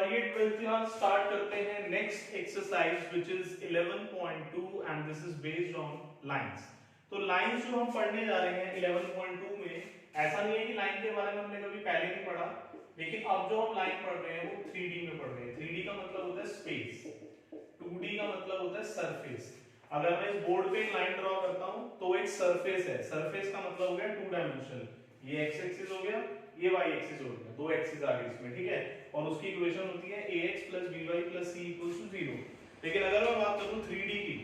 आइए 12th class start करते हैं next exercise which is 11.2 and this is based on lines. तो lines जो हम पढ़ने जा रहे हैं 11.2 में, ऐसा नहीं है कि लाइन के बारे में हमने कभी पहले नहीं पढ़ा, लेकिन अब जो हम लाइन पढ़ रहे हैं वो 3D में पढ़ रहे हैं। 3D का मतलब होता है स्पेस, 2D का मतलब होता है सरफेस। अगर मैं इस बोर्ड पे एक लाइन ड्रॉ करता हूं तो एक सरफेस है, सरफेस का मतलब हो गया 2 डायमेंशनल, ये एक्स एक्सिस हो गया, ये वाई एक्सिस हो गया, दो एक्सिस आ गए इसमें, ठीक है। और उसकी इक्वेशन होती है ax + by + c = 0। लेकिन अगर मैं बात करूं 3D की,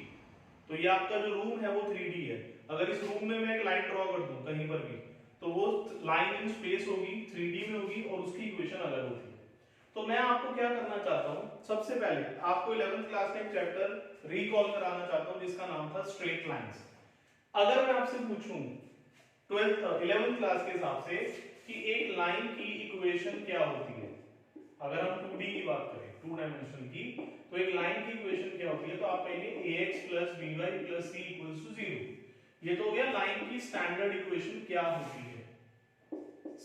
तो ये आपका जो रूम है वो 3D है। अगर इस रूम में मैं एक लाइन ड्रॉ कर दूं कहीं पर भी, तो वो लाइन इन स्पेस होगी, 3D में होगी और उसकी इक्वेशन अलग होती है। तो मैं आपको क्या करना चाहता हूं, सबसे पहले आपको 11th क्लास का एक चैप्टर रिकॉल कराना चाहता हूं जिसका नाम था स्ट्रेट लाइंस। अगर मैं आपसे पूछूं 11th क्लास के हिसाब से कि एक लाइन की इक्वेशन क्या होती है, अगर हम 2D की बात करें, 2 डायमेंशन की, तो एक लाइन की इक्वेशन क्या होती है, तो आप कहेंगे ax + by + c = 0। ये तो हो गया लाइन की स्टैंडर्ड इक्वेशन क्या होती है,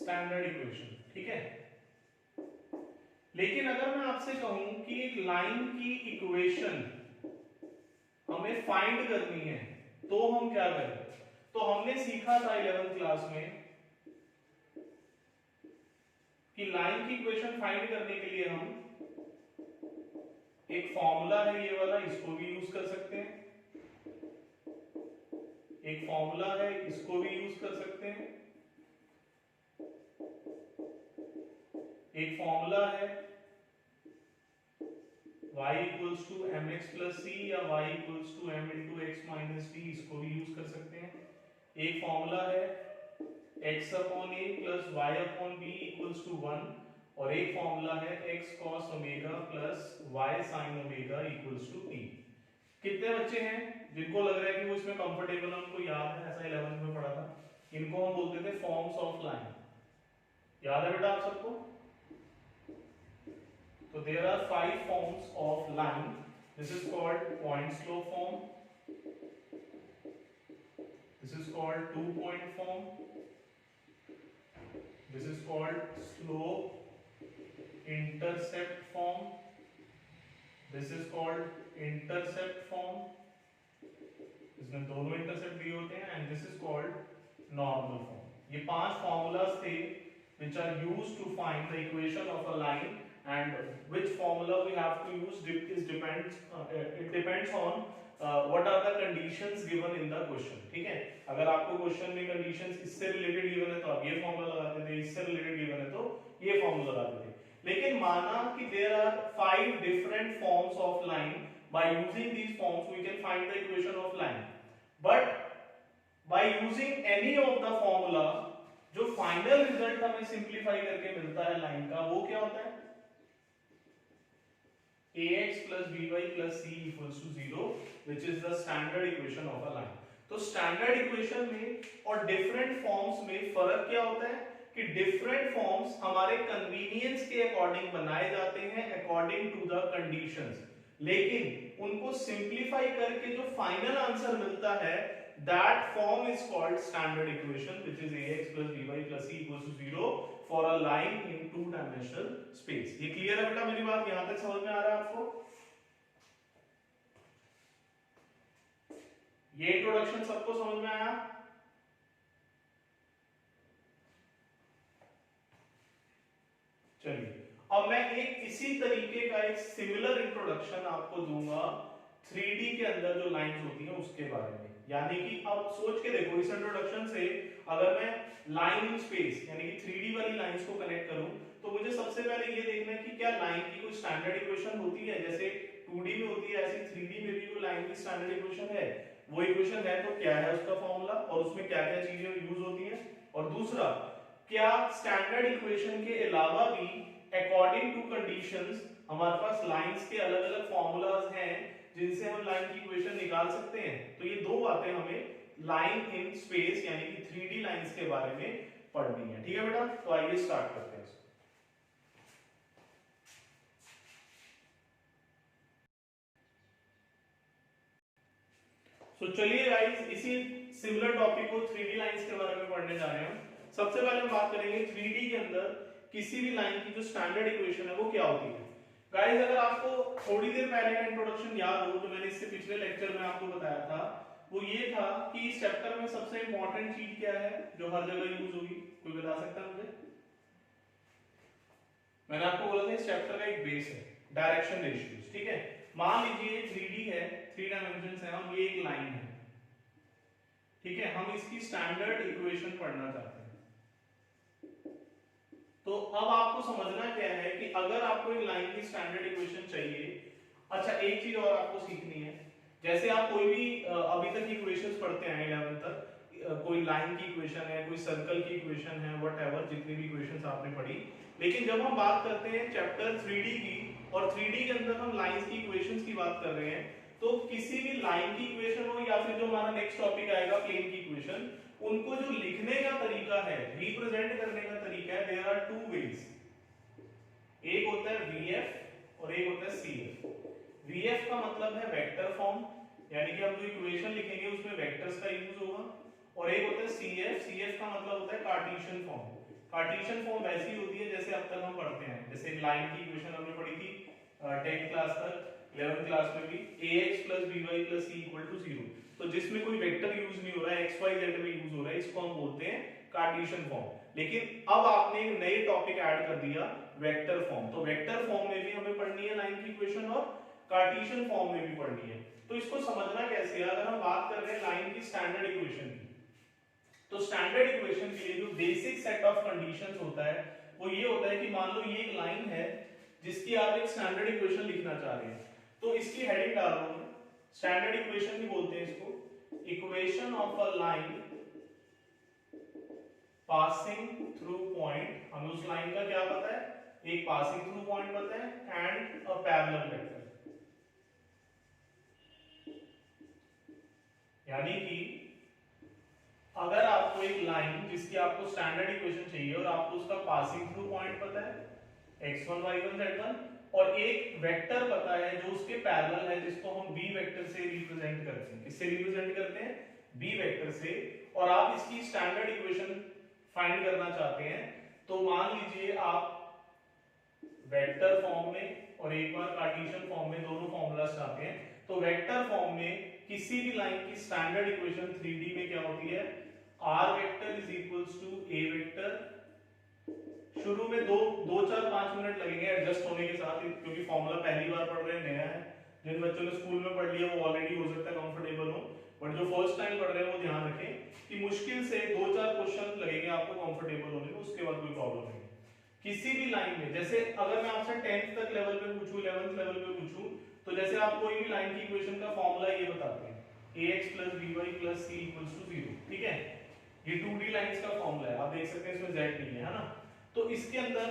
स्टैंडर्ड इक्वेशन, ठीक है। लेकिन अगर मैं आपसे कहूं कि एक लाइन की इक्वेशन हमें फाइंड करनी है, तो हम क्या करें? तो हमने सीखा था 11th क्लास में कि लाइन की इक्वेशन फाइंड करने के लिए हम एक फॉर्मूला है ये वाला, इसको भी यूज कर सकते हैं, एक फॉर्मूला है इसको भी यूज कर सकते हैं, एक फॉर्मूला है y = mx + c या y = m × x - t, इसको भी यूज कर सकते हैं। एक फॉर्मूला है x/a + y/b = 1 और एक फॉर्मूला है x cos ω + y sin ω = t। कितने बच्चे हैं जिनको लग रहा है कि वो इसमें कंफर्टेबल है, उनको याद है, ऐसा 11th में पढ़ा था, इनको हम बोलते थे फॉर्म्स ऑफ लाइन। याद है बेटा आप सबको? तो there are 5 forms of line. This is called point slope form, this is called 2-point form, this is called slope intercept form, this is called intercept form, इसमें दोनों इंटरसेप्ट दिए होते हैं, and this is called normal form। ये 5 formulas थे which are used to find the equation of a line, and which formula we have to use it depends on what are the conditions given in the question, ठीक है। अगर आपको question में conditions इससे related given है तो आप ये फॉर्मूला लगाते थे, इससे रिलेटेड गिवन है तो ये फॉर्मूला लगाते थे। लेकिन माना कि there are 5 different forms of line, by using these forms we can find the equation of line, but by using any of the formula जो फाइनल रिजल्ट हमें सिंपलीफाई करके मिलता है लाइन का, वो क्या होता है? ax + by + c = 0, which is the standard equation of a line। तो स्टैंडर्ड इक्वेशन में और डिफरेंट फॉर्म्स में फर्क क्या होता है कि डिफरेंट फॉर्म्स हमारे कन्वीनियंस के अकॉर्डिंग बनाए जाते हैं अकॉर्डिंग टू द कंडीशंस, लेकिन उनको सिंपलीफाई करके जो फाइनल आंसर मिलता है that form is called standard equation, which is ax + by + c = 0 for a line in 2-dimensional space। ये क्लियर है बेटा मेरी बात? यहां तक समझ में आ रहा है आपको? ये इंट्रोडक्शन सबको समझ में आया? चलिए अब मैं एक इसी तरीके का एक सिमिलर इंट्रोडक्शन आपको दूंगा 3D के अंदर जो लाइंस होती हैं उसके बारे में। यानी कि अब सोच के देखो, इस इंट्रोडक्शन से अगर मैं लाइन इन स्पेस यानी कि 3D वाली लाइंस को कनेक्ट करूं, तो मुझे सबसे पहले ये देखना है कि क्या लाइन की कोई स्टैंडर्ड इक्वेशन होती है, जैसे 2D में होती है ऐसे 3D में भी कोई लाइन की स्टैंडर्ड इक्वेशन है। वो इक्वेशन है तो क्या है उसका फॉर्मूला और उसमें क्या क्या चीजें यूज होती हैं, और दूसरा क्या स्टैंडर्ड इक्वेशन के अलावा भी अकॉर्डिंग टू कंडीशंस हमारे पास लाइंस के अलग अलग फॉर्मूलाज हैं जिनसे हम लाइन की इक्वेशन निकाल सकते हैं। तो ये दो बातें हमें लाइन इन स्पेस यानी कि 3D लाइंस के बारे में पढ़नी है, ठीक है बेटा? तो आइए स्टार्ट करते हैं। तो चलिए गाइस इसी सिमिलर टॉपिक को 3D लाइंस के बारे में पढ़ने जा रहे हैं। सबसे पहले हम बात करेंगे 3D के अंदर किसी भी लाइन की जो स्टैंडर्ड इक्वेशन है वो क्या होती है। गाइस अगर आपको थोड़ी देर पहले का इंट्रोडक्शन याद हो जो मैंने इससे पिछले लेक्चर में आपको बताया था, वो ये था कि इस चैप्टर में सबसे इंपॉर्टेंट चीज क्या है जो हर जगह यूज होगी, कोई बता सकता है मुझे? मैंने आपको बोला था इस चैप्टर का एक बेस है डायरेक्शन रेशियोज, ठीक है। मान लीजिए 3D है, 3 डायमेंशंस है और ये एक लाइन है, ठीक है। हम इसकी स्टैंडर्ड इक्वेशन पढ़ना चाहते हैं। तो अब आपको समझना क्या है कि अगर आपको एक लाइन की स्टैंडर्ड इक्वेशन चाहिए, अच्छा एक चीज और आपको सीखनी है, जैसे आप कोई भी अभी तक इक्वेशंस पढ़ते हैं 11 तक, कोई लाइन की इक्वेशन है, कोई सर्कल की इक्वेशन है, व्हाटएवर जितनी भी इक्वेशंस आपने पढ़ी, लेकिन जब हम बात करते हैं चैप्टर 3D की और 3D के अंदर हम लाइंस की इक्वेशंस की बात कर रहे हैं, तो किसी भी लाइन की इक्वेशन हो या फिर जो हमारा नेक्स्ट टॉपिक आएगा प्लेन की इक्वेशन, उनको जो लिखने का तरीका है, रिप्रेजेंट करने का तरीका है, देयर आर टू वेज। एक होता है VF और एक होता है CF। VF का मतलब है वेक्टर फॉर्म, यानी कि हम जो इक्वेशन लिखेंगे उसमें वेक्टर्स का यूज होगा, और एक होता है CF। CF का मतलब होता है कार्टेशियन फॉर्म। कार्टेशियन फॉर्म वैसी होती है जैसे अब तक हम पढ़ते हैं, जैसे लाइन की इक्वेशन हमने पढ़ी थी 10th क्लास तक, 11th क्लास में भी ax + by + c = 0, तो जिसमें कोई वेक्टर यूज नहीं हो रहा है, x y z में यूज हो रहा है, इसको हम बोलते हैं कार्टेशियन फॉर्म। लेकिन अब आपने एक नए टॉपिक ऐड कर दिया वेक्टर फॉर्म, तो वेक्टर फॉर्म में भी हमें पढ़नी है लाइन की इक्वेशन और कार्टेशियन फॉर्म में भी पढ़नी है। तो इसको समझना कैसे है, अगर हम बात कर रहे हैं लाइन की स्टैंडर्ड इक्वेशन की, तो स्टैंडर्ड इक्वेशन के लिए जो बेसिक सेट ऑफ कंडीशंस होता है वो ये होता है कि मान लो ये एक लाइन है जिसकी आप एक स्टैंडर्ड इक्वेशन लिखना चाह रहे हैं, तो इसकी हेडिंग डाल रहा हूं, स्टैंडर्ड इक्वेशन भी बोलते हैं इसको, equation of a line passing through point. हमें उस लाइन का क्या पता है, एक पासिंग थ्रू पॉइंट पता है एंड अ पैरेलल वेक्टर, यानी कि अगर आपको एक लाइन जिसकी आपको स्टैंडर्ड इक्वेशन चाहिए और आपको उसका पासिंग थ्रू पॉइंट पता है x1 y1 z1, और एक वेक्टर पता है जो उसके पैरेलल है जिसको हम b वेक्टर से रिप्रेजेंट करते हैं, किससे रिप्रेजेंट करते हैं, b वेक्टर से, और आप इसकी स्टैंडर्ड इक्वेशन फाइंड करना चाहते हैं, तो मान लीजिए आप वेक्टर फॉर्म में और एक बार कार्टेशियन फॉर्म में दोनों फॉर्मूला चाहते हैं, तो वेक्टर फॉर्म में किसी भी लाइन की स्टैंडर्ड इक्वेशन 3D में क्या होती है, r vector is equals to a vector. शुरू में 2-4-5 मिनट लगेंगे एडजस्ट होने के साथ, क्योंकि फॉर्मूला पहली बार पढ़ रहे हैं, नया है। जिन बच्चों ने स्कूल में पढ़ लिया वो ऑलरेडी हो सकता है कंफर्टेबल हो, बट जो फर्स्ट टाइम पढ़ रहे हैं वो ध्यान रखें कि मुश्किल से 2-4 क्वेश्चन लगेंगे आपको कंफर्टेबल होने में, उसके बाद कोई प्रॉब्लम नहीं। किसी भी लाइन में, जैसे अगर मैं आपसे 10th तक लेवल पे पूछूं, 11th लेवल पे पूछूं, तो जैसे आप कोई भी लाइन की इक्वेशन का फॉर्मूला ये बताते हैं, ax + by + c = 0, ठीक है। ये 2D लाइंस का फॉर्मूला है, आप देख सकते हैं इसमें z नहीं है ना। तो इसके अंदर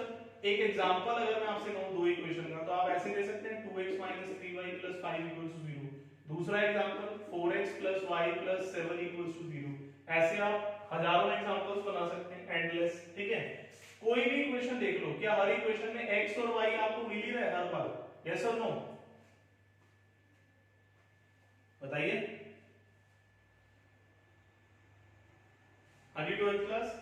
एक एग्जांपल अगर मैं आपसे कहूं दो इक्वेशन का, तो आप ऐसे दे सकते हैं 2x - 3y + 5 = 0। दूसरा एग्जांपल 4x + y + 7 = 0। ऐसे आप हजारों एग्जांपल्स बना सकते हैं, एंडलेस, ठीक है। कोई भी इक्वेशन देख लो, क्या हर इक्वेशन में x और y आपको मिल ही रहा है हर बार, यस और नो, बताइए। हाँ जी 12th क्लास,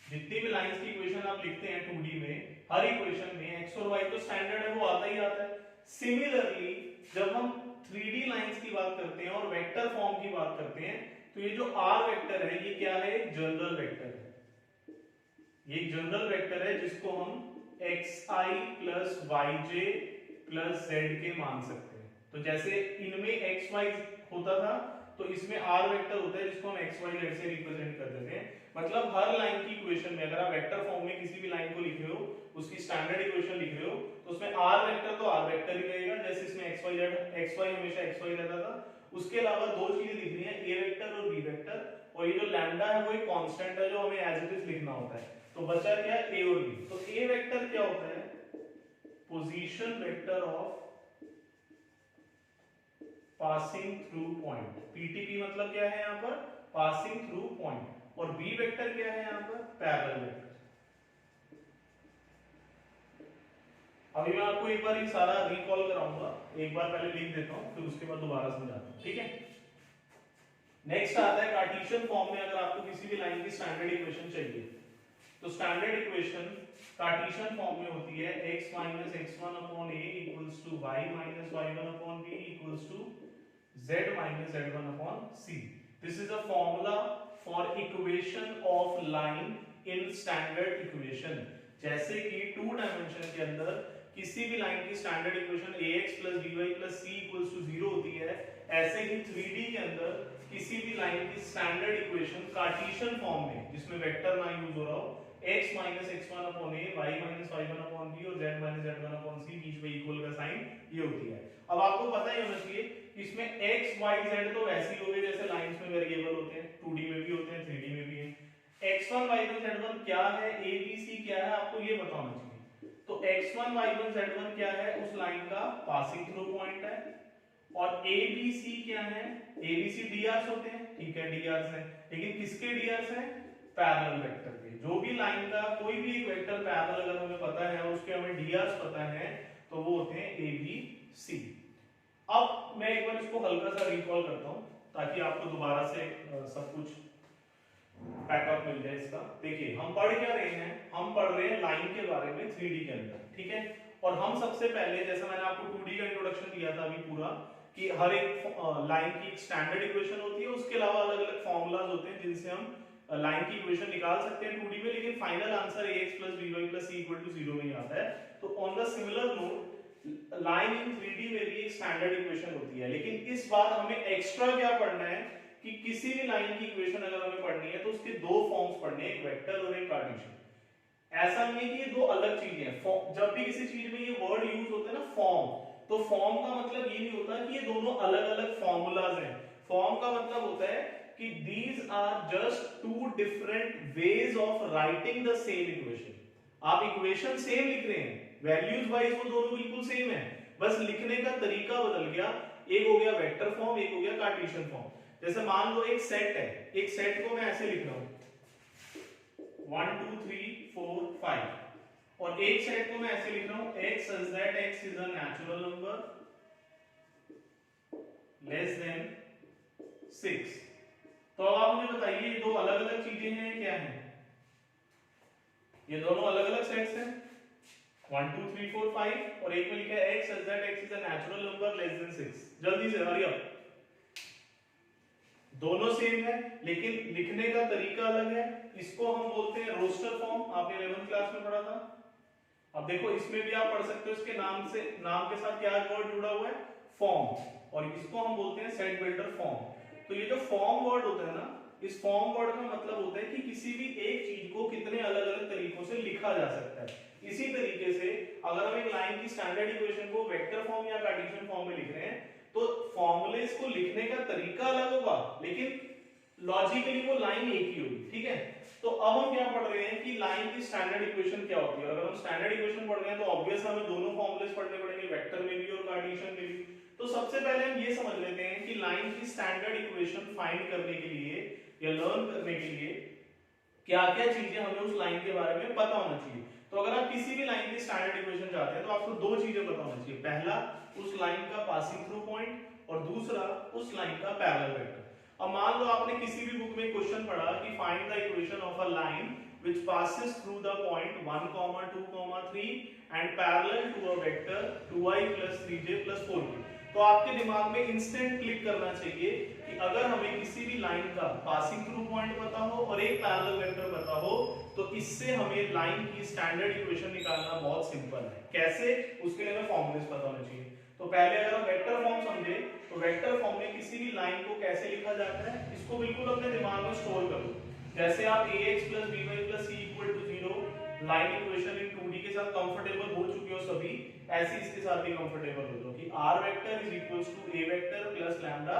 जितनी भी लाइंस की इक्वेशन आप लिखते हैं 2D में, हर इक्वेशन में x और y तो स्टैंडर्ड है, वो आता ही आता है। सिमिलरली जब हम 3D लाइंस की बात करते हैं और वेक्टर फॉर्म की बात करते हैं, तो ये जो r वेक्टर है ये क्या है, एक जनरल वेक्टर है। ये एक जनरल वेक्टर है जिसको हम xi + yj + z के मान सकते हैं। तो जैसे इनमें xy होता था, तो इसमें r वेक्टर होता है जिसको हम xy z से रिप्रेजेंट कर देते हैं। मतलब हर लाइन की इक्वेशन में अगर आप वेक्टर फॉर्म में किसी भी लाइन को लिख रहे हो, उसकी स्टैंडर्ड इक्वेशन लिख रहे हो, तो उसमें r वेक्टर तो r वेक्टर ही रहेगा, जैसे इसमें xy हमेशा xy रहता था। उसके अलावा दो चीजें लिखनी है, a वेक्टर और b वेक्टर, और ये जो लैम्डा है वो एक कांस्टेंट है जो हमें एज इट इज लिखना होता है। तो बचा क्या, a और b। तो a वेक्टर क्या होता है, position vector of passing through point, PTP मतलब क्या है यहाँ पर, पासिंग थ्रू पॉइंट, और बी वेक्टर क्या है यहाँ पर, पैरेलल वेक्टर। अभी मैं आपको एक बार ये सारा रिकॉल कराऊंगा, एक बार पहले लिख देता हूं फिर उसके बाद दोबारा समझाता हूं, ठीक है। नेक्स्ट आता है कार्टेशियन फॉर्म में, अगर आपको किसी भी लाइन की स्टैंडर्ड इक्वेशन चाहिए, तो स्टैंडर्ड इक्वेशन कार्टेशियन फॉर्म में होती है x minus x1 upon a equals to y minus y1 upon b equals to z minus z1 upon c. This is a formula for equation of line in standard equation. जैसे कि 2 dimension के अंदर किसी भी line की standard equation ax plus by plus c equals to 0 होती है, ऐसे ही 3D के अंदर किसी भी लाइन की स्टैंडर्ड इक्वेशन कार्टेशियन फॉर्म में जिसमें वेक्टर ना यूज हो रहा हो, x minus x1 upon a, y minus y1 upon b और z minus z1 upon c बीच में इक्वल का साइन ये होती है. अब आपको पता ही होना चाहिए कि इसमें x y z तो ऐसे ही हो गए जैसे लाइंस में वेरिएबल होते हैं, 2D में भी होते हैं, 3D में भी हैं. x1 y1 z1 क्या है, a b c क्या है, आपको ये पता होना चाहिए. तो x1 y1 z1 क्या है, उस लाइन का पासिंग थ्रू पॉइंट है. और a b c क्या है, a b c drs होते हैं, ठीक है drs है, लेकिन किसके drs है, पैरेलल वेक्टर के. जो भी लाइन का कोई भी एक वेक्टर पैरेलल अगर हमें पता है और उसके हमें drs पता है तो वो होते हैं a b c. अब मैं एक बार इसको हल्का सा रिकॉल करता हूं ताकि आपको दोबारा से सब कुछ पैकअप मिल जाए इसका. देखिए हम पढ़ क्या रहे हैं, हम पढ़ रहे हैं लाइन के बारे में 3D के अंदर, ठीक है. और हम सबसे पहले जैसा मैंने आपको 2D का इंट्रोडक्शन दिया था अभी पूरा, कि हर एक लाइन की एक स्टैंडर्ड इक्वेशन होती है, उसके अलावा अलग अलग फॉर्मूलाज होते हैं जिनसे हम लाइन की इक्वेशन निकाल सकते हैं 2D में, लेकिन final answer ax plus by plus c equal to 0 में ही आता है. तो on the similar note line in 3D में भी एक स्टैंडर्ड इक्वेशन होती है, लेकिन इस बार हमें एक्स्ट्रा क्या पढ़ना है कि किसी भी लाइन की इक्वेशन अगर हमें पढ़नी है तो उसके दो फॉर्म्स पढ़ने हैं, एक वेक्टर और एक कार्टेशियन. ऐसा नहीं है कि ये दो अलग चीजें हैं. जब भी किसी चीज में ये वर्ड यूज होता है ना फॉर्म, तो फॉर्म का मतलब ये नहीं होता कि ये दोनों अलग अलग फॉर्मूलाज हैं. फॉर्म का मतलब होता है कि these are just two different ways of writing the same equation. आप इक्वेशन सेम लिख रहे हैं, वैल्यूज वाइज वो दोनों बिल्कुल सेम है, बस लिखने का तरीका बदल गया. एक हो गया वेक्टर फॉर्म, एक हो गया कार्टेशियन फॉर्म. जैसे मान लो एक सेट है, एक सेट को मैं ऐसे लिख रहा हूं 1 2 3 4 5, और एक सेट को मैं ऐसे लिख रहा हूं x such that x is a natural number less than 6. तो अब आप मुझे बताइए ये दो अलग अलग चीजें हैं क्या हैं, ये दोनों अलग अलग सेट्स हैं 1 2 3 4 5, और एक में लिखा है x such that x is a natural number less than 6. जल्दी से हरी अप. दोनों सेम है लेकिन लिखने का तरीका अलग है. इसको हम बोलते हैं रोस्टर फॉर्म, आपने 11th क्लास में पढ़ा था. अब देखो इसमें भी आप पढ़ सकते हो, इसके नाम के साथ क्या वर्ड जुड़ा हुआ है, फॉर्म, और इसको हम बोलते हैं सेट बिल्डर फॉर्म. तो ये जो फॉर्म वर्ड होता है ना, इस फॉर्म वर्ड का मतलब होता है कि किसी भी एक चीज को कितने अलग अलग तरीकों से लिखा जा सकता है. इसी तरीके से अगर हम एक लाइन की स्टैंडर्ड इक्वेशन को वेक्टर फॉर्म या कार्टेशियन फॉर्म में लिख रहे हैं तो फॉर्मूलेस को लिखने का तरीका अलग होगा लेकिन लॉजिकली वो लाइन एक ही होगी, ठीक है. तो अब हम क्या पढ़ रहे हैं कि लाइन की स्टैंडर्ड इक्वेशन क्या होती है. अगर हम स्टैंडर्ड इक्वेशन पढ़ रहे हैं तो ऑब्वियस हमें दोनों फॉर्मूलेस पढ़ने पड़ेंगे, वेक्टर में भी और कार्टेशियन में भी. तो सबसे पहले हम ये समझ लेते हैं कि लाइन की स्टैंडर्ड इक्वेशन फाइंड करने के लिए या लर्न करने के लिए क्या क्या चीजें हमें उस लाइन के बारे में पता होना चाहिए. तो अगर आप किसी भी लाइन की स्टैंडर्ड इक्वेशन चाहते हैं तो आपको दो चीजें पता होना चाहिए. पहला उस लाइन का पासिंग थ्रू पॉइंट और दूसरा उस लाइन का पैरेलल वेक्टर. अब मान लो आपने किसी भी बुक में क्वेश्चन पढ़ा कि find the equation of a line which passes through the point 1, 2, 3 and parallel to a vector 2i plus 3j plus 4k. तो आपके दिमाग में इंस्टेंट क्लिक करना चाहिए कि अगर हमें किसी भी लाइन का पासिंग थ्रू पॉइंट पता हो और एक पैरेलल वेक्टर पता हो तो इससे हमें लाइन की स्टैंडर्ड इक्वेशन निकालना बहुत सिंपल है. कैसे, उसके लिए हमें फॉर्मूलेस पता होना चाहिए. तो पहले अगर हम वेक्टर फॉर्म समझे तो वेक्टर फॉर्म में किसी भी लाइन को कैसे लिखा जाता है, इसको बिल्कुल अपने दिमाग में स्टोर करो. जैसे आप ax plus by plus c equal to 0 line equation in 2D के साथ कंफर्टेबल हो चुके हो सभी, ऐसे इसके साथ भी कंफर्टेबल हो जाओ कि r vector is equals to a vector plus lambda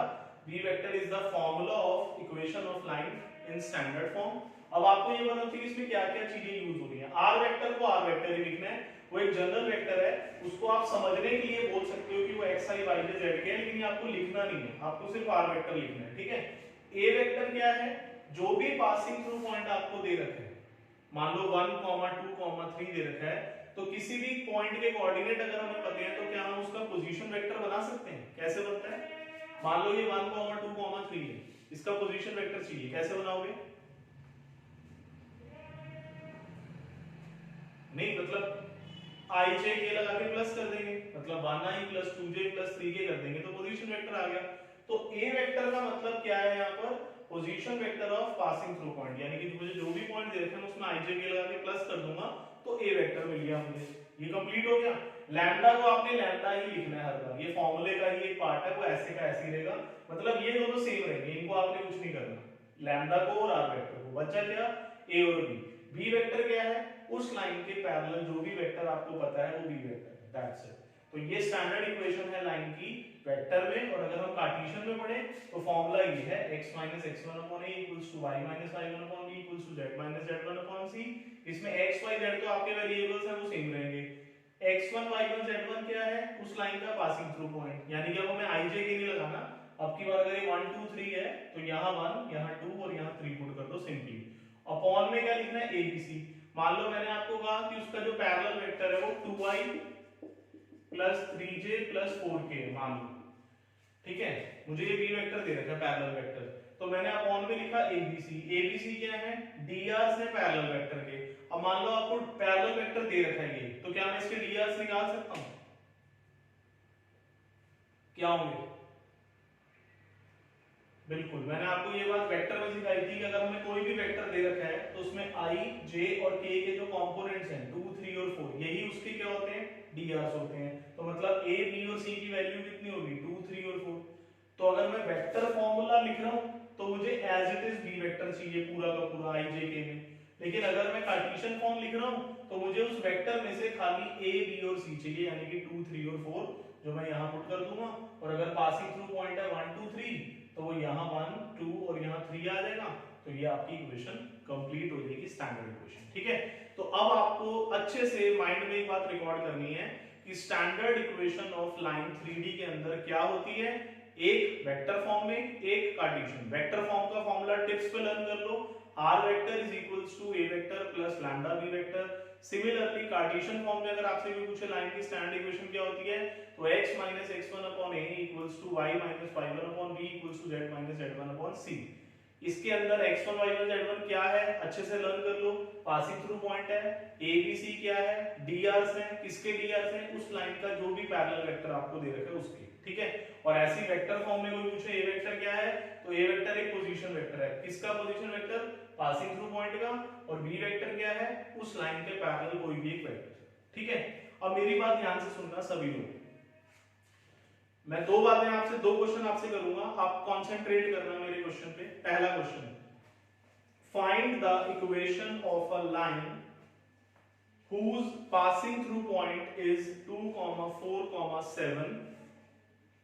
b vector is the formula of equation of line in standard form. अब आपको ये पता चाहिए इसमें क्या-क्या चीजें यूज हो रही हैं. r वेक्टर को r वेक्टर ही लिखना है, वो एक जनरल वेक्टर है, उसको आप समझने के लिए बोल सकते हो कि वो x i y j z के है, लेकिन ये आपको लिखना नहीं है, आपको सिर्फ r वेक्टर लिखना है, ठीक है. a वेक्टर क्या है, जो भी पासिंग थ्रू पॉइंट आपको दे रखे हैं, मान लो 1, 2, 3 दे रखा है, तो किसी भी पॉइंट के कोऑर्डिनेट अगर हमें पता है तो क्या हम उसका पोजीशन वेक्टर बना सकते हैं. कैसे बनता है, मान लो ये 1, 2, 3 है, इसका पोजीशन वेक्टर चाहिए, कैसे बनाओगे. नहीं मतलब आई जे के लगा के प्लस कर देंगे, मतलब 1i plus 2j plus 3k कर देंगे तो पोजीशन वेक्टर आ गया। तो ए वेक्टर का मतलब क्या है यहाँ पर, position vector of passing through point, यानी कि मुझे जो भी पॉइंट दे रखे हैं उसमें आई जे के लगा के प्लस कर दूंगा तो ए वेक्टर मिल गया मुझे। ये कंप्लीट हो गया। लैम्डा को आपने लैम्डा ही लिखना है हर बार, ये फॉर्मूले का ही एक पार्ट है, वो ऐसे का ऐसे ही रहेगा, मतलब ये दोनों सेम रहेंगे, इनको आपने कुछ नहीं करना, लैम्डा को और आर वेक्टर को। बचा क्या, ए और बी। बी वेक्टर क्या है, उस लाइन के पैरेलल जो भी वेक्टर आपको पता है वो बी वेक्टर है, दैट्स इट। तो ये स्टैंडर्ड इक्वेशन है लाइन की वेक्टर में। और अगर हम कार्टेशियन में पढ़े तो फॉर्मूला ये है x - x1 a equals to y - y1 b equals to z - z1 c। इसमें x y z तो आपके वेरिएबल्स हैं वो सेम रहेंगे। x1 y1 z1 क्या है, उस लाइन का पासिंग थ्रू पॉइंट, यानी कि अब हमें i j के लिए लगाना। अब की बार अगर ये 1 2 3 है तो यहाँ 1 यहाँ 2 और यहाँ 3 पुट कर दो सिंपली। अपॉन में क्या लिखना है, abc। मान लो मैंने आपको कहा कि उसका जो पैरेलल वेक्टर है वो 2i plus 3j plus 4k मान लो, ठीक है। मुझे ये b वेक्टर दे रखा है पैरेलल वेक्टर, तो मैंने अपॉन में लिखा abc। abc क्या है, dr से पैरेलल वेक्टर के। अब मान लो आपको पैरेलल वेक्टर दे रखा है ये, तो क्या मैं इसके dr निकाल सकता हूं, क्या होंगे, बिल्कुल। मैंने आपको ये बात वेक्टर में सिखाई थी कि अगर हमें कोई भी वेक्टर दे रखा है तो उसमें i, j और k के जो कंपोनेंट्स हैं 2 3 और 4 यही उसके क्या होते हैं, drs होते हैं। तो मतलब a b और c की वैल्यू कितनी होगी, 2 3 और 4। तो अगर मैं वेक्टर फॉर्मूला लिख रहा हूं तो मुझे as it is b vector चाहिए पूरा का पूरा i j k में। लेकिन अगर मैं कार्टेशियन फॉर्म लिख रहा हूं तो मुझे उस वेक्टर में से खाली a b और c चाहिए, यानी कि 2 3 और 4 जो मैं यहां पुट कर दूंगा। और अगर पासिंग थ्रू पॉइंट है 1 2 3 तो वो यहाँ 1 2 और यहाँ 3 आ जाएगा। तो ये आपकी इक्वेशन कंप्लीट हो जाएगी, स्टैंडर्ड इक्वेशन, ठीक है। तो अब आपको अच्छे से माइंड में एक बात रिकॉर्ड करनी है कि standard equation of line 3D के अंदर क्या होती है, एक वेक्टर फॉर्म में, एक कार्टेशियन। वेक्टर फॉर्म का फॉर्मूला टिप्स पे लर्न कर लो, r vector is equals to a vector plus lambda b vector. Similarly Cartesian form में अगर आपसे भी पूछे लाइन की स्टैंडर्ड इक्वेशन क्या होती है, तो x - x1 a equals to y - y1 b equals to z - z1 c। इसके अंदर x1 y1 z1 क्या है, अच्छे से लर्न कर लो। पासिंग थ्रू पॉइंट है, a b c क्या है, drs हैं, किसके drs हैं, उस लाइन का जो भी पैरेलल वेक्टर आपको दे रखा है उसके, ठीक है। और ऐसी वेक्टर फॉर्म में कोई पूछे a वेक्टर क्या है, तो a वेक्टर एक पोजीशन वेक्टर है, किसका position vector, passing through point का। और b वेक्टर क्या है, उस लाइन के पैरेलल कोई भी एक वेक्टर, ठीक है। अब मेरी बात ध्यान से सुनना सभी लोग, मैं दो बातें आपसे, दो क्वेश्चन आपसे करूंगा, आप कंसंट्रेट करना मेरे क्वेश्चन पे। पहला question, find the equation of a line whose passing through point is 2, 4, 7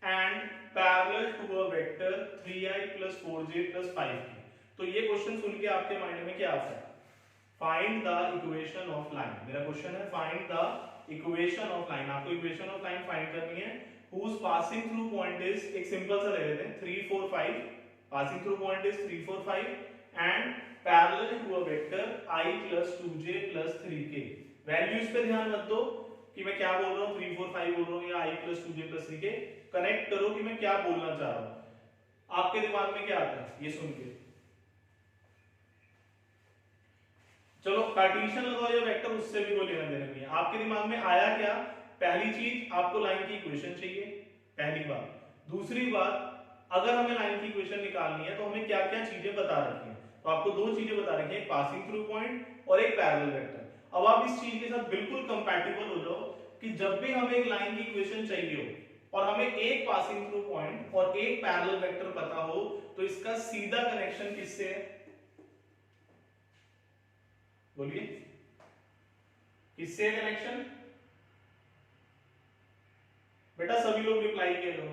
and parallel to a vector 3i plus 4j plus 5k। तो ये क्वेश्चन सुन के आपके माइंड में क्या आता है, find the equation of line. मेरा क्वेश्चन है find the equation of line, आपको इक्वेशन ऑफ लाइन फाइंड करनी है whose passing through point is, एक सिंपल सा ले लेते हैं 3 4 5, passing through point is 3 4 5 and parallel to a vector I plus 2j plus 3k। Values पे ध्यान मत दो कि मैं क्या बोल रहा हूँ, 3 4 5 बोल रहा हूँ या I plus 2j plus 3k, connect करो कि मैं क्या बोलना चाह रहा हूँ। आपके दिमाग में क्या आता है ये सुन के, चलो कार्टेशियन लगाओ या वेक्टर, उससे भी कोई लेना देना नहीं है। आपके दिमाग में आया क्या, पहली चीज आपको लाइन की इक्वेशन चाहिए, पहली बात। दूसरी बात, अगर हमें लाइन की इक्वेशन निकालनी है तो हमें क्या क्या चीजें बता रखी हैं, तो आपको दो चीजें बता रखी हैं, एक पासिंग थ्रू पॉइंट और एक पैरेलल वेक्टर। अब आप इस चीज के साथ बिल्कुल कंपैटिबल हो जाओ कि जब भी हमें एक लाइन की इक्वेशन चाहिए हो और हमें एक पासिंग थ्रू पॉइंट और एक पैरेलल वेक्टर पता हो तो इसका सीधा कनेक्शन किससे है, बोलिए किससे कनेक्शन, बेटा सभी लोग रिप्लाई करो।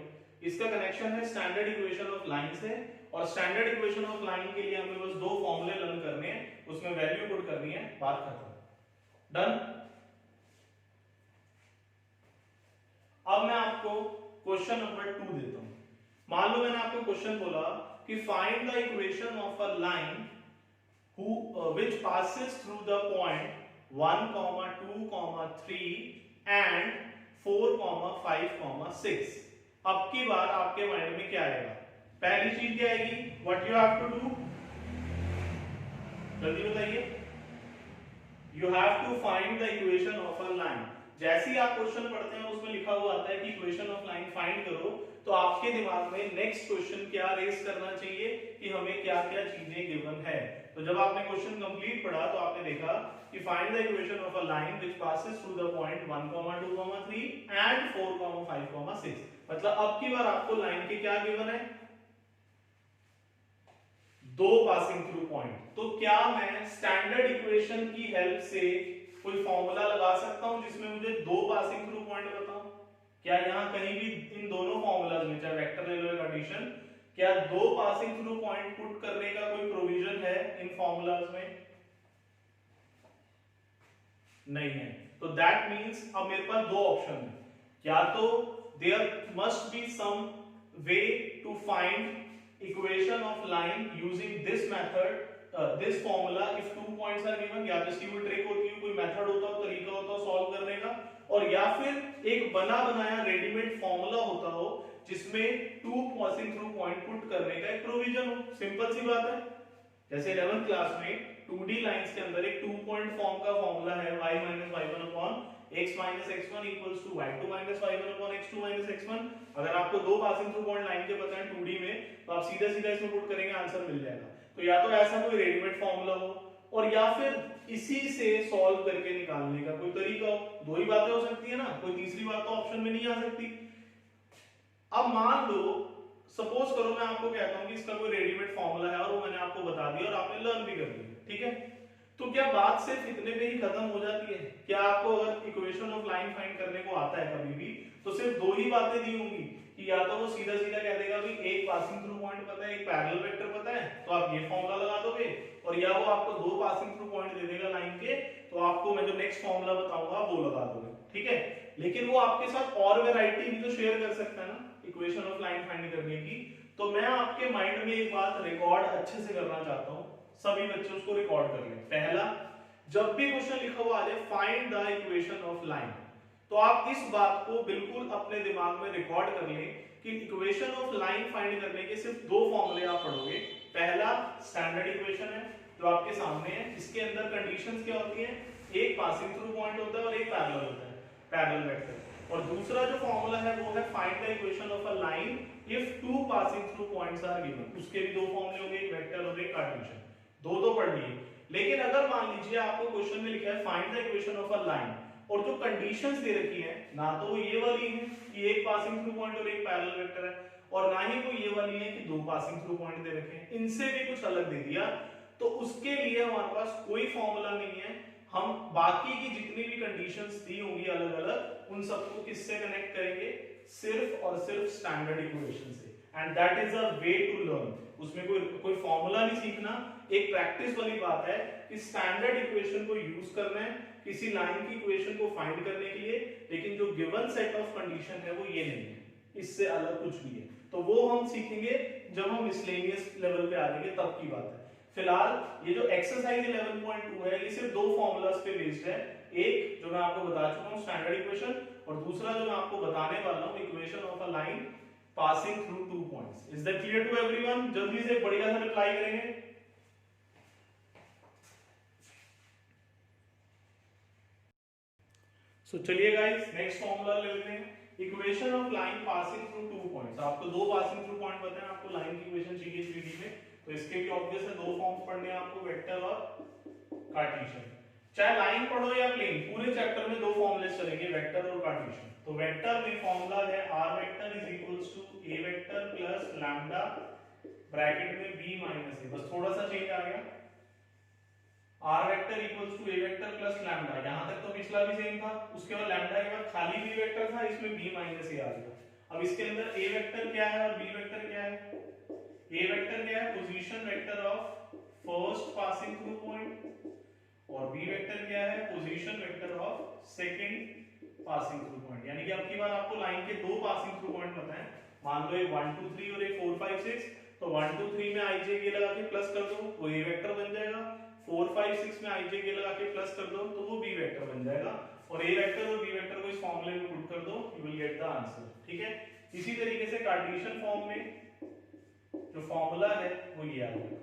इसका कनेक्शन है स्टैंडर्ड इक्वेशन ऑफ लाइन से, और स्टैंडर्ड इक्वेशन ऑफ लाइन के लिए हमें बस दो फॉर्मूले लर्न करने हैं, उसमें वैल्यू पुट करनी है, बात खत्म, डन। अब मैं आपको क्वेश्चन नंबर 2 देता हूं। मान लो मैंने आपको क्वेश्चन बोला कि find the equation of a line which passes through the point 1, 2, 3 and 4, 5, 6। अब की बार आपके माइंड में क्या आएगा, पहली चीज क्या आएगी, what you have to do, जल्दी बताइए, you have to find the equation of a line. जैसे ही आप क्वेश्चन पढ़ते हैं उसमें लिखा हुआ आता है कि इक्वेशन ऑफ लाइन फाइंड करो, तो आपके दिमाग में नेक्स्ट क्वेश्चन क्या रेस करना चाहिए कि हमें क्या क्या चीजें गिवन है। तो जब आपने क्वेश्चन कंप्लीट पढ़ा तो आपने देखा कि find the equation of a line which passes through the point 1, 2, 3 and 4, 5, 6। मतलब अब की बार आपको लाइन के क्या गिवन है, दो पासिंग थ्रू पॉइंट। तो क्या मैं स्टैंडर्ड इक्वेशन की हेल्प से कोई फॉर्मूला लगा सकता हूं जिसमें मुझे दो पासिंग थ्रू पॉइंट बताऊं? क्या यहां कहीं भी इन दोनों फॉर्मूलाज में, चाहे वेक्टर ले लो या कार्टेशियन, क्या दो पासिंग थ्रू पॉइंट पुट करने का कोई प्रोविजन है इन फॉर्मूलाज में? नहीं है। तो दैट मींस अब मेरे पास दो ऑप्शन है, या तो there must be some way to find equation of line using this method, this formula if 2 points are given। या तो इसकी कोई ट्रिक होती है, कोई मेथड होता हो, तरीका होता हो सॉल्व करने का, और या फिर एक बना बनाया रेडीमेड फॉर्मूला होता हो जिसमें 2 पासिंग थ्रू पॉइंट पुट करने का एक प्रोविजन हो। सिंपल सी बात है। जैसे 11th क्लास में 2D लाइंस के अंदर एक 2 पॉइंट फॉर्म का फॉर्मूला है y - y1 upon x - x1 equals to y2 - y1 upon x2 - x1। अगर आपको दो पासिंग थ्रू पॉइंट लाइन के पता है 2D में, तो आप सीधा सीधा इसमें पुट करेंगे, आंसर मिल जाएगा। तो या तो ऐसा कोई रेडीमेड फॉर्मूला हो, और या फिर इसी से सॉल्व करके निकालने का कोई तरीका हो। दो ही बातें हो सकती है ना, कोई तीसरी बात तो ऑप्शन में नहीं आ सकती। अब मान लो, सपोज करो मैं आपको कहता हूं कि इसका कोई रेडीमेड फॉर्मूला है और वो मैंने आपको बता दिया और आपने लर्न भी कर लिया, ठीक है? तो क्या बात सिर्फ इतने पे ही खत्म हो जाती है? क्या आपको अगर इक्वेशन ऑफ लाइन फाइंड करने को आता है कभी भी, तो सिर्फ दो ही बातें दी होंगी कि या तो वो सीधा सीधा कह देगा कि एक पासिंग थ्रू पॉइंट पता है, एक पैरेलल वेक्टर पता है, तो आप ये फॉर्मूला लगा दोगे, और या वो आपको दो पासिंग थ्रू पॉइंट दे देगा लाइन के, तो आपको मैं जो नेक्स्ट फॉर्मूला बताऊंगा वो लगा दोगे, ठीक है? लेकिन वो आपके साथ और वैरायटी भी तो शेयर कर सकता है ना इक्वेशन ऑफ लाइन फाइंड करने की। तो मैं आपके माइंड में एक बात रिकॉर्ड अच्छे से करना चाहता हूं, सभी बच्चे उसको रिकॉर्ड कर लें। पहला, जब भी क्वेश्चन लिखा हुआ आ जाए find the equation of line, तो आप इस बात को बिल्कुल अपने दिमाग में रिकॉर्ड कर लें कि इक्वेशन ऑफ लाइन फाइंड करने के सिर्फ दो फॉर्मूले आप पढ़ोगे। पहला स्टैंडर्ड इक्वेशन है जो आपके सामने है, इसके अंदर कंडीशंस क्या होती हैं, एक पासिंग थ्रू पॉइंट होता है और एक पैरेलल होता है, पैरेलल वेक्टर। और दूसरा जो फॉर्मूला है वो है find the equation of a line if two passing through points are given. उसके भी दो फॉर्मूले होंगे, एक वेक्टर और एक कार्टेशियन, दो पढ़ लिए। लेकिन अगर मान लीजिए आपको क्वेश्चन में लिखा है find the equation of a line, और जो कंडीशंस दे रखी है ना तो वो ये वाली है कि एक पासिंग थ्रू पॉइंट और एक पैरेलल वेक्टर है, और ना ही वो ये वाली है कि दो पासिंग थ्रू पॉइंट दे रखे हैं, इनसे भी कुछ अलग दे दिया, तो उसके लिए हमारे पास कोई फॉर्मूला नहीं है। हम बाकी की जितनी भी कंडीशंस दी होंगी अलग अलग, उन सबको किससे कनेक्ट करेंगे, सिर्फ और सिर्फ स्टैंडर्ड इक्वेशन से। And that is a way to learn. उसमें कोई फॉर्मूला नहीं सीखना, एक प्रैक्टिस वाली बात है कि स्टैंडर्ड इक्वेशन को यूज करना है किसी लाइन की इक्वेशन को फाइंड करने के लिए, लेकिन जो गिवन सेट ऑफ कंडीशन है वो ये नहीं है, इससे अलग कुछ भी है। तो वो हम सीखेंगे जब हम मिसलेनियस लेवल पे आ जाएंगे, तब की बात है। फिलहाल ये जो एक्सरसाइज 11.2 है ये सिर्फ दो फॉर्मूलाज पे बेस्ड है, एक जो मैं आपको बता चुका हूं स्टैंडर्ड इक्वेशन, और दूसरा जो मैं आपको बताने वाला हूं equation of a line passing through two points. Is that clear to everyone? जल्दी से बढ़िया सा रिप्लाई करेंगे। सो चलिए गाइस नेक्स्ट फॉर्मूला ले लेते हैं, equation of line passing through two points. आपको दो पासिंग थ्रू पॉइंट बताएं, आपको लाइन की इक्वेशन चाहिए 3D में, तो इसके भी ऑब्वियस है दो फॉर्म्स पढ़ने हैं आपको, वेक्टर और कार्टेशियन। चाहे लाइन पढ़ो या प्लेन, पूरे चैप्टर में दो फॉर्मूले चलेंगे, वेक्टर और कार्टेशियन। तो वेक्टर में फॉर्मूला है r vector is equals to a vector plus lambda bracket में b माइनस a, बस थोड़ा सा चेंज आ गया, r vector equals to a vector plus lambda, यहां तक तो पिछला भी सेम था, उसके बाद लैम्डा के बाद खाली b वेक्टर था, इसमें b माइनस a आ गया। अब इसके अंदर a वेक्टर क्या है और b वेक्टर क्या है? a वेक्टर क्या है, position vector of first passing through point, और b वेक्टर क्या है, position vector of second passing through point. यानी कि अब की बार आपको लाइन के दो पासिंग थ्रू पॉइंट पता है, मान लो एक 1 2 3 और एक 4 5 6, तो 1 2 3 में i j k लगा के प्लस कर दो, वो a वेक्टर बन जाएगा, 4 5 6 में i j k लगा के प्लस कर दो, तो वो b वेक्टर बन जाएगा, और a वेक्टर और b वेक्टर को इस फॉर्मूले में पुट कर दो, you will get the answer. ठीक है, इसी तरीके से कार्टेशियन फॉर्म में जो फॉर्मूला है वो ये आ जाएगा।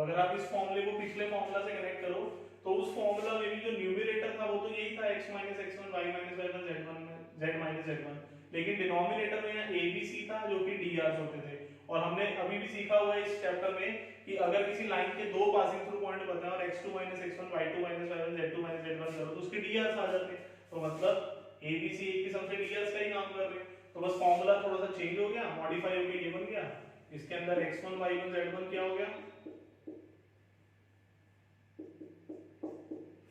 अगर आप इस फॉर्मूले को पिछले फॉर्मूला से कनेक्ट करो तो उस फॉर्मूला में भी जो न्यूमरेटर था वो तो यही था x - x1 y - y1 z - z1, लेकिन डिनोमिनेटर में यहाँ a b c था जो कि dr होते थे। और हमने अभी भी सीखा हुआ है इस चैप्टर में कि अगर किसी लाइन के दो पासिंग थ्रू पॉइंट बताएं और x2 - x1 y2 - y1 z2 - z1 करो तो उसके dr आ जाते हैं। तो मतलब a b c एक किस्म से dr का ही काम कर रहे हैं। तो बस फॉर्मूला थोड़ा सा चेंज हो गया, मॉडिफाई हो गया, ये बन गया। इसके अंदर x1 y1 z1 क्या हो गया,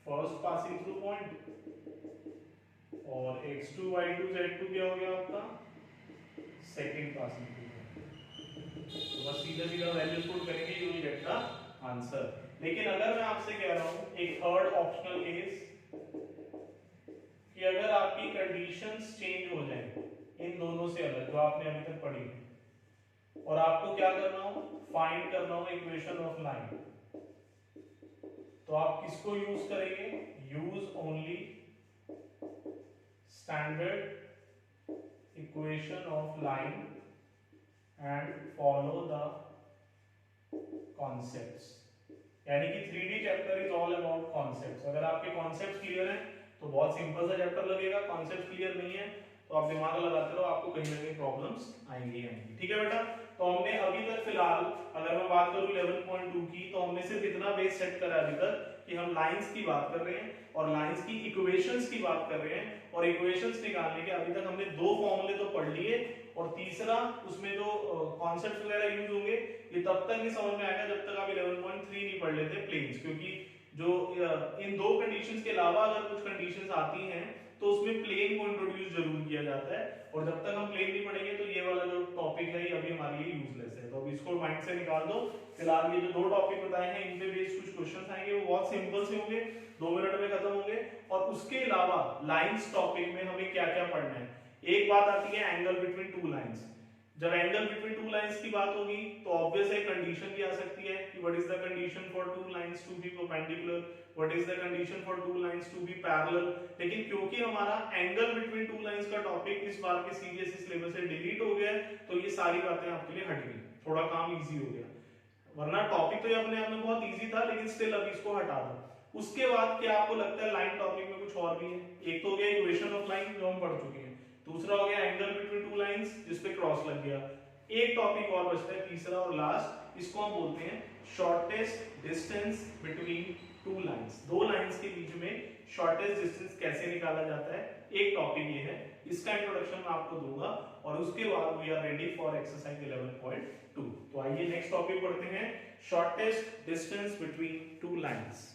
फर्स्ट पासिंग थ्रू पॉइंट, और x2 y2 z2 क्या हो गया आपका सेकंड पासिंग थ्रू पॉइंट। तो बस सीधा सीधा वैल्यूज पुट करेंगे, you will get the answer. लेकिन अगर मैं आपसे कह रहा हूं एक थर्ड ऑप्शनल केस कि अगर आपकी कंडीशंस चेंज हो जाए इन दोनों से अलग जो आपने अभी तक पढ़ी और आपको क्या करना हो, फाइंड करना हो इक्वेशन ऑफ लाइन, तो आप किसको यूज करेंगे, use only standard equation of line and follow the concepts. यानी कि 3D chapter is all about concepts. अगर आपके कॉन्सेप्ट्स क्लियर हैं तो बहुत सिंपल सा चैप्टर लगेगा, कॉन्सेप्ट क्लियर नहीं है तो आप दिमाग लगाते रहो, आपको कहीं ना कहीं प्रॉब्लम्स आएंगी। ठीक है बेटा, तो हमने अभी तक फिलहाल अगर मैं बात करूं 11.2 की तो हमने सिर्फ इतना बेस सेट करा अभी तक कि हम लाइंस की बात कर रहे हैं और लाइंस की इक्वेशंस की बात कर रहे हैं, और इक्वेशंस निकालने के अभी तक हमने दो फॉर्मूले तो पढ़ लिए, और तीसरा उसमें जो कॉन्सेप्ट्स वगैरह यूज होंगे ये तब तक नहीं समझ में आएगा जब तक आप 11.3 नहीं पढ़ लेते प्लेन्स, क्योंकि जो इन दो कंडीशंस के अलावा अगर कुछ कंडीशंस आती हैं तो उसमें प्लेन को इंट्रोड्यूस जरूर किया जाता है, और जब तक हम प्लेन नहीं पढ़ेंगे तो ये वाला जो टॉपिक है ये अभी हमारे लिए यूजलेस है। तो अब इसको माइंड से निकाल दो। फिलहाल ये जो दो टॉपिक बताए हैं इन पे बेस्ड कुछ क्वेश्चंस आएंगे, वो बहुत सिंपल से होंगे, 2 मिनट में खत्म होंगे। और उसके अलावा लाइंस टॉपिक में हमें क्या क्या पढ़ना है, एक बात आती है एंगल बिटवीन टू लाइंस। जब एंगल बिटवीन टू लाइंस की बात होगी तो ऑब्वियस एक कंडीशन भी आ सकती है कि what is the condition for two lines to be perpendicular, what is the condition for two lines to be parallel. लेकिन क्योंकि हमारा एंगल बिटवीन टू लाइंस का टॉपिक इस बार के सीबीएसई सिलेबस से डिलीट हो गया है तो ये सारी बातें आपके लिए हट गई, थोड़ा काम इजी हो गया। वरना टॉपिक तो ये अपने आप में बहुत इजी था, लेकिन स्टिल अब इसको हटा दो। उसके बाद क्या आपको लगता है लाइन टॉपिक में कुछ और भी है? एक तो हो गया इक्वेशन ऑफ लाइन जो हम पढ़ चुके हैं, दूसरा हो गया एंगल बिटवीन टू लाइंस जिस पे क्रॉस लग गया, एक टॉपिक और बचता है तीसरा और लास्ट, इसको हम बोलते हैं shortest distance between two lines. दो लाइंस के बीच में शॉर्टेस्ट डिस्टेंस कैसे निकाला जाता है, एक टॉपिक ये है, इसका इंट्रोडक्शन मैं आपको दूंगा और उसके बाद we are ready for exercise 11.2। तो आइए नेक्स्ट टॉपिक पढ़ते हैं, shortest distance between two lines.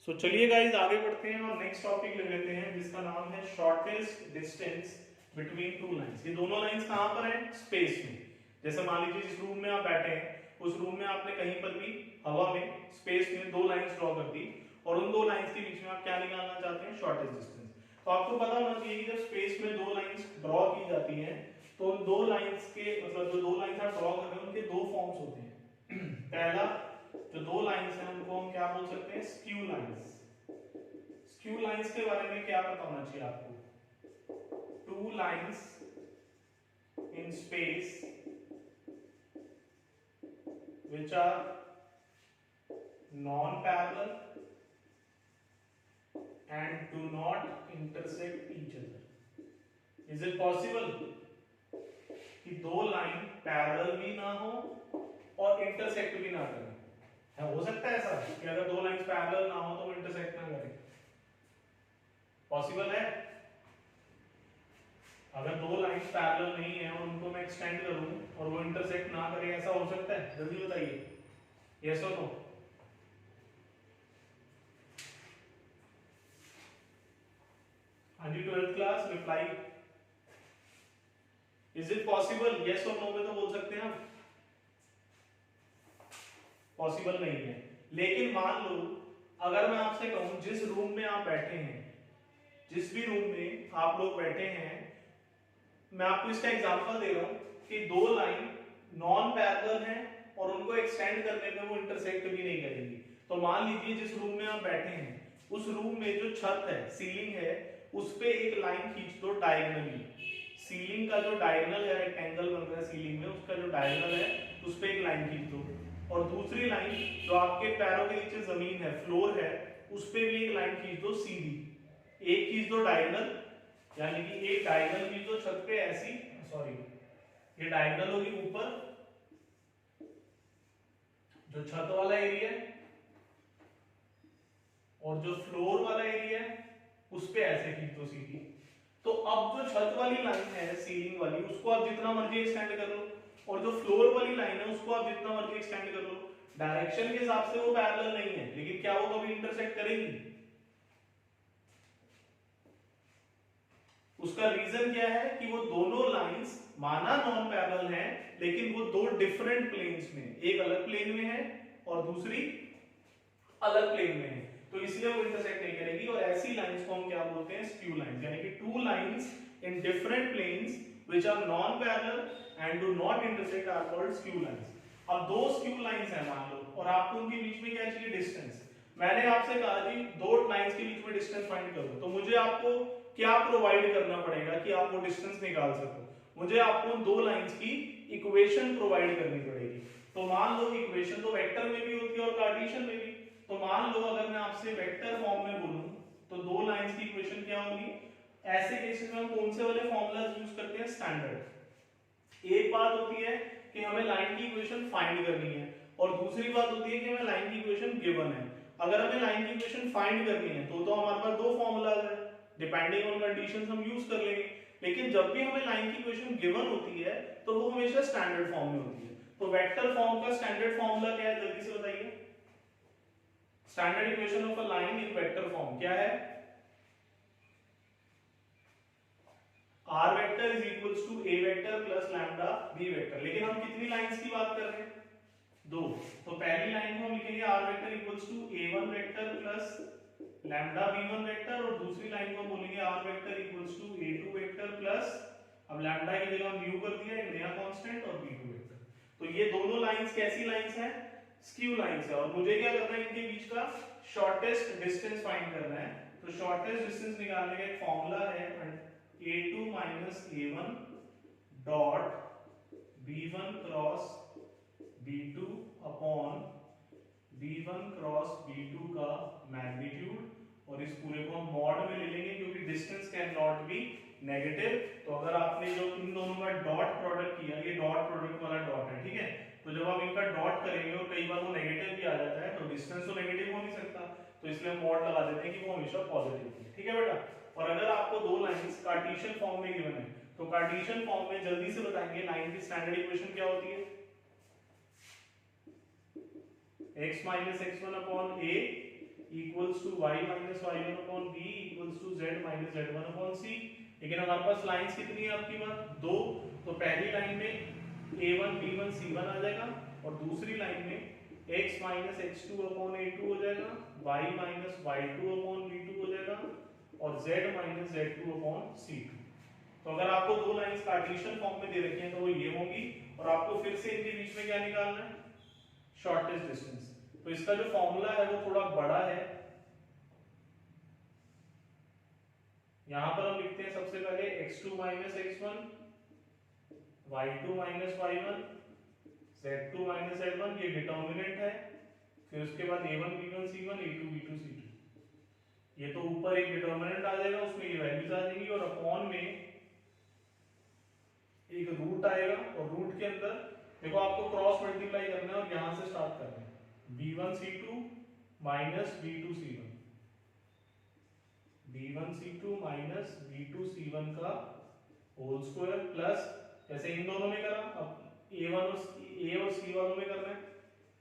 तो चलिए गाइस आगे बढ़ते हैं और नेक्स्ट टॉपिक ले लेते हैं जिसका नाम है shortest distance between two lines. ये दोनों लाइंस कहां पर हैं? स्पेस में। जैसे मान लीजिए जिस रूम में आप बैठे हैं उस रूम में आपने कहीं पर भी हवा में स्पेस में दो लाइंस ड्रॉ कर दी और उन दो लाइंस के बीच में आप क्या निकालना चाहते हैं? Shortest distance. तो आपको पता होना चाहिए कि जब स्पेस में दो लाइंस ड्रॉ की जाती हैं तो उन दो लाइंस के मतलब जो दो लाइंस आप ड्रॉ कर रहे हैं उनके दो फॉर्म्स होते हैं। पहला जो दो लाइंस हैं उनको हम क्या बोल सकते हैं? Skew lines. स्क्यू लाइंस के बारे में क्या पता होना चाहिए आपको? To lines in space which are non-parallel and do not intersect each other. Is it possible कि दो लाइन पैरेलल भी ना हो और इंटरसेक्ट भी ना करें? है, हो सकता है ऐसा कि अगर दो लाइंस पैरेलल ना हो तो वो इंटरसेक्ट ना करें? पॉसिबल है? अगर दो लाइंस पैरेलल नहीं है और उनको मैं एक्सटेंड करूं और वो इंटरसेक्ट ना करे, ऐसा हो सकता है? जल्दी बताइए, यस और नो? हाँ जी 12th class reply. Is it possible? Yes और नो में तो बोल सकते हैं आप। पॉसिबल नहीं है। लेकिन मान लो अगर मैं आपसे कहूं जिस रूम में आप बैठे हैं, जिस भी रूम में आप लोग बैठे हैं, मैं आपको इसका एग्जांपल दे रहा हूं कि दो लाइन नॉन पैरेलल हैं और उनको एक्सटेंड करने पे वो इंटरसेक्ट भी नहीं करेंगी। तो मान लीजिए जिस रूम में आप बैठे हैं उस रूम में जो छत है, सीलिंग है, उस पे एक लाइन खींच दो डायगोनली। सीलिंग सीलिंग का जो डायगोनल है, रेक्टेंगल बन रहा है सीलिंग में, उसका जो डायगोनल है उस पे एक लाइन खींच दो, और दूसरी लाइन जो आपके पैरों के नीचे जमीन है, फ्लोर है, उस पे भी एक लाइन खींच दो सीधी। एक खींच दो डायगोनल, यानी कि एक डायगोनल खींच दो छत पे ऐसी, सॉरी ये डायगोनल होगी ऊपर, जो छत वाला एरिया है, और जो फ्लोर वाला एरिया है उस पे ऐसे खींच दो सीधी। तो अब जो छत वाली लाइन है सीलिंग वाली, उसको आप जितना मर्जी एक्सटेंड कर लो, और जो फ्लोर वाली लाइन है उसको आप जितना मर्जी एक्सटेंड कर लो। डायरेक्शन के हिसाब से वो पैरेलल नहीं है, लेकिन क्या वो कभी इंटरसेक्ट करेगी? उसका रीजन क्या है कि वो दोनों लाइंस माना नॉन पैरेलल हैं, लेकिन वो दो डिफरेंट प्लेन्स में, एक अलग प्लेन में है और दूसरी अलग प्लेन में है, तो इसलिए वो इंटरसेक्ट नहीं करेगी। और ऐसी लाइंस को हम क्या बोलते हैं? स्क्यू लाइंस, यानी कि two lines in different planes which are non parallel and do not intersect are called skew lines. अब दो स्क्यू लाइंस हैं मान लो, और आपको उनके बीच में क्या चाहिए? डिस्टेंस। मैंने आपसे कहा जी दो लाइंस के बीच में डिस्टेंस फाइंड करो, तो मुझे आपको क्या प्रोवाइड करना पड़ेगा कि आप वो डिस्टेंस निकाल सको? मुझे आपको दो लाइंस की इक्वेशन प्रोवाइड करनी पड़ेगी। तो मान लो इक्वेशन तो वेक्टर में भी होती है और कार्टेशियन में भी। तो मान लो अगर मैं आपसे वेक्टर फॉर्म में बोलूं तो दो लाइंस की इक्वेशन क्या होगी? ऐसे केसेस में हम कौन से वाले फॉर्मूलाज यूज करते हैं? स्टैंडर्ड। एक बात होती है कि हमें लाइन की इक्वेशन फाइंड करनी है, और दूसरी बात होती है कि हमें लाइन की इक्वेशन गिवन है। अगर हमें लाइन की इक्वेशन फाइंड करनी है तो हमारे पास दो फॉर्मूलाज है, डिपेंडिंग ऑन कंडीशंस हम यूज कर लेंगे। लेकिन जब भी हमें लाइन की इक्वेशन गिवन होती है तो वो हमेशा स्टैंडर्ड फॉर्म में होती है। तो वेक्टर फॉर्म का स्टैंडर्ड फॉर्मूला क्या है? जल्दी से बताइए। Standard equation of a line in vector form क्या है? r vector is equals to a vector plus lambda b vector. लेकिन हम कितनी लाइंस की बात कर रहे हैं? दो। तो पहली लाइन को हम लिखेंगे r vector equals to a1 vector plus lambda b1 vector, और दूसरी लाइन को हम बोलेंगे r vector equals to a2 vector plus, अब लैम्डा की जगह म्यू कर दिया, एक नया कांस्टेंट, और b2 वेक्टर। तो ये दोनों लाइंस कैसी लाइंस हैं? स्क्यू लाइंस है। और मुझे क्या करना है? इनके बीच का शॉर्टेस्ट डिस्टेंस फाइंड करना है। तो शॉर्टेस्ट डिस्टेंस निकालने का एक फॉर्मूला है a2 minus a1 dot b1 cross b2 upon b1 cross b2 का मैग्नीट्यूड, और इस पूरे को हम मॉड में ले लेंगे क्योंकि distance can not be negative. तो अगर आपने जो इन दोनों का डॉट प्रोडक्ट किया, ये डॉट प्रोडक्ट वाला डॉट है, ठीक है, तो जब आप इनका डॉट करेंगे और कई बार वो नेगेटिव भी आ जाता है, तो डिस्टेंस तो नेगेटिव हो नहीं सकता, तो इसलिए हम मॉड लगा देते हैं कि वो हमेशा पॉजिटिव है। ठीक है बेटा। और अगर आपको दो लाइंस कार्टेशियन फॉर्म में गिवन है, तो कार्टेशियन फॉर्म में जल्दी से बताएंगे लाइन की स्टैंडर्ड इक्वेशन क्या होती है? x minus x1 upon a equals to y minus y1 upon b equals to z minus z1 upon c। लेकिन हमारे पास लाइंस कितनी है आपकी बात? दो। तो पहली लाइन में a1 b1 c1 आ जाएगा, और दूसरी लाइन में x minus x2 upon a2 हो जाएगा, y minus y2 upon b2 हो जाएगा, और z minus z2 upon c2। तो अगर आपको दो लाइंस कार्टेशियन फॉर्म में दे रखी हैं तो वो ये होंगी, और आपको फिर से इनके बीच में क्या निकालना है? Shortest distance. तो इसका जो फॉर्मूला है वो थोड़ा बड़ा है। यहां पर हम लिखते हैं सबसे पहले x2 minus x1, y2 minus y1, z2 minus z1, ये डिटर्मिनेंट है। फिर उसके बाद a1 b1 c1, a2 b2 c2, ये तो ऊपर एक डिटर्मिनेंट आ जाएगा, उसमें ये वैल्यूज आ जाएंगी, और अपॉन में एक रूट आएगा, और रूट के अंदर देखो आपको क्रॉस मल्टीप्लाई करना है और यहां से स्टार्ट करना है, b1 c2 minus b2 c1, b1 c2 minus b2 c1 का होल स्क्वायर प्लस, जैसे इन दोनों में करा, अब a1 और a और c वालों में करना है,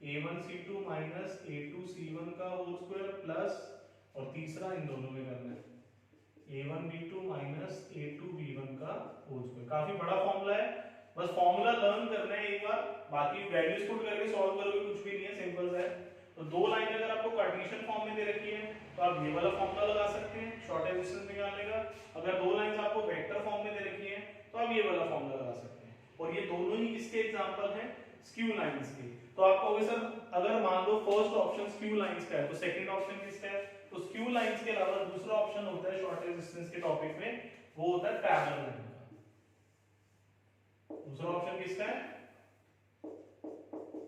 a1 c2 minus a2 c1 का होल स्क्वायर प्लस, और तीसरा इन दोनों में करना है, a1 b2 minus a2 b1 का होल स्क्वायर। काफी बड़ा फॉर्मूला है, बस फॉर्मूला लर्न करना है एक बार, बाकी वैल्यूज पुट करके सॉल्व करोगे कुछ भी नहीं है, सिंपल सा है। तो दो लाइन अगर आपको कार्टेशियन फॉर्म में दे रखी है तो आप ये वाला फॉर्मूला लगा सकते हैं शॉर्टेस्ट डिस्टेंस निकालने का। अगर दो लाइंस आपको वेक्टर फॉर्म में दे रखी है तो आप ये वाला फॉर्मूला लगा सकते हैं। और ये दोनों ही किसके एग्जांपल हैं? स्क्यू लाइंस के। तो आपको कहोगे सर अगर मान लो फर्स्ट ऑप्शन स्क्यू लाइंस का है तो सेकंड ऑप्शन किसका है? तो स्क्यू लाइंस के अलावा दूसरा ऑप्शन होता है शॉर्टेस्ट डिस्टेंस के टॉपिक में, वो होता है पैरेलल लाइन का। दूसरा ऑप्शन किसका है?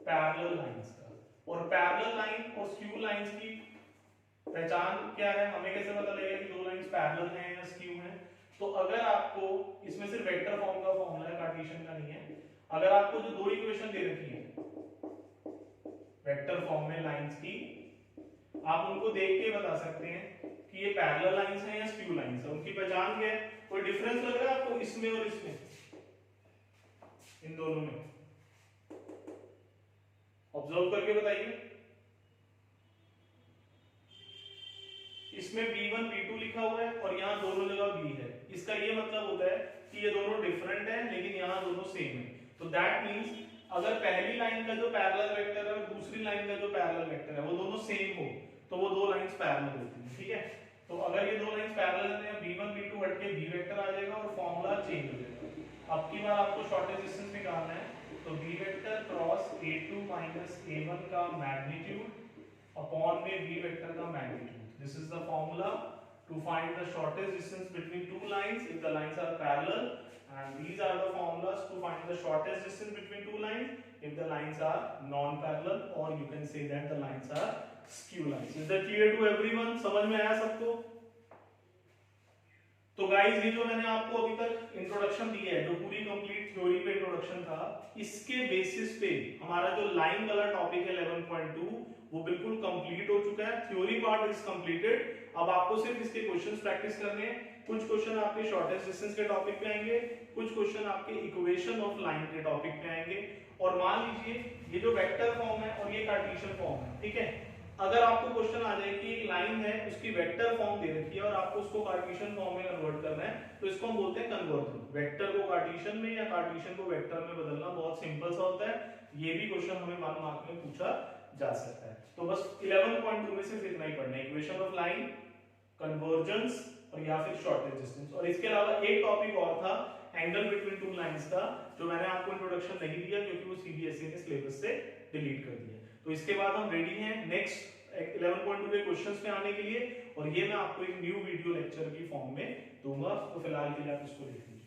पैरेलल लाइंस का। और पैरेलल लाइन और स्क्यू लाइंस की पहचान क्या है, हमें कैसे पता लगेगा कि दो लाइंस पैरेलल हैं या स्क्यू हैं? तो अगर आपको इसमें सिर्फ वेक्टर फॉर्म का फॉर्मूला है, कार्टेशियन का नहीं है, अगर आपको जो दो इक्वेशन दे रखी है वेक्टर फॉर्म में लाइंस की, आप उनको देख के बता सकते हैं कि ये पैरेलल लाइंस हैं या स्क्यू लाइंस हैं। उनकी पहचान क्या है? कोई डिफरेंस लग रहा है आपको इसमें और इसमें, इन दोनों में? ऑब्जर्व करके बताइए। इसमें B1 B2 लिखा हुआ है और यहाँ दोनों जगह B है। इसका ये मतलब होता है कि ये दोनों डिफरेंट है लेकिन यहाँ दोनों सेम है। तो दैट मींस अगर पहली लाइन का जो पैरेलल वेक्टर है और दूसरी लाइन का जो पैरेलल वेक्टर है वो दोनों सेम हो तो वो दो लाइंस पैरेलल होती हैं, ठीक है? तो अगर ये दो लाइंस पैरेलल हैं, B1 B2 हट के B वेक्टर आ जाएगा और फॉर्मूला चेंज हो जाएगा। अब की बार आपको शॉर्टेज डिस्टेंस निकालना है, तो B vector cross A2 minus A1 का मैग्नीट्यूड अपॉन में B वेक्टर का magnitude. This is the formula to find the shortest distance between two lines if the lines are parallel, and these are the formulas to find the shortest distance between two lines if the lines are non-parallel, or you can say that the lines are skew lines. Is that clear to everyone? समझ में आया सबको? तो guys ये जो मैंने आपको अभी तक इंट्रोडक्शन दी है, जो पूरी कंप्लीट थ्योरी पे इंट्रोडक्शन था, इसके बेसिस पे हमारा जो लाइन वाला टॉपिक है 11.2 वो बिल्कुल कंप्लीट हो चुका है। Theory part is completed. अब आपको सिर्फ इसके क्वेश्चंस प्रैक्टिस करने हैं। कुछ क्वेश्चन आपके शॉर्टेस्ट डिस्टेंस के टॉपिक पे आएंगे, कुछ क्वेश्चन आपके इक्वेशन ऑफ लाइन के टॉपिक पे आएंगे। और मान लीजिए ये जो वेक्टर फॉर्म है और ये कार्टेशियन फॉर्म है, ठीक है? अगर आपको क्वेश्चन आ जाए कि एक लाइन है उसकी वेक्टर फॉर्म दे रखी है और आपको उसको कार्टेशियन फॉर्म में कन्वर्ट करना है, तो इसको हम बोलते हैं कन्वर्जन। वेक्टर को कार्टेशियन में या कार्टेशियन को वेक्टर में बदलना बहुत सिंपल सा होता है। ये भी क्वेश्चन हमें 1 मार्क में पूछा जा सकता है। तो बस 11.2 में सिर्फ इतना ही पढ़ना है, इक्वेशन ऑफ लाइन, कन्वर्जेंस और या फिर शॉर्टेज डिस्टेंस। और इसके अलावा एक टॉपिक और था एंगल बिटवीन टू लाइंस का, जो मैंने आपको इंट्रोडक्शन नहीं दिया क्योंकि वो सीबीएसई ने सिलेबस से डिलीट कर दिया। तो इसके बाद हम रेडी हैं नेक्स्ट 11.2 के क्वेश्चंस पे आने के लिए, और ये मैं आपको एक न्यू वीडियो लेक्चर की फॉर्म में दूंगा। तो फिलहाल के लिए आप इसको देख लीजिए।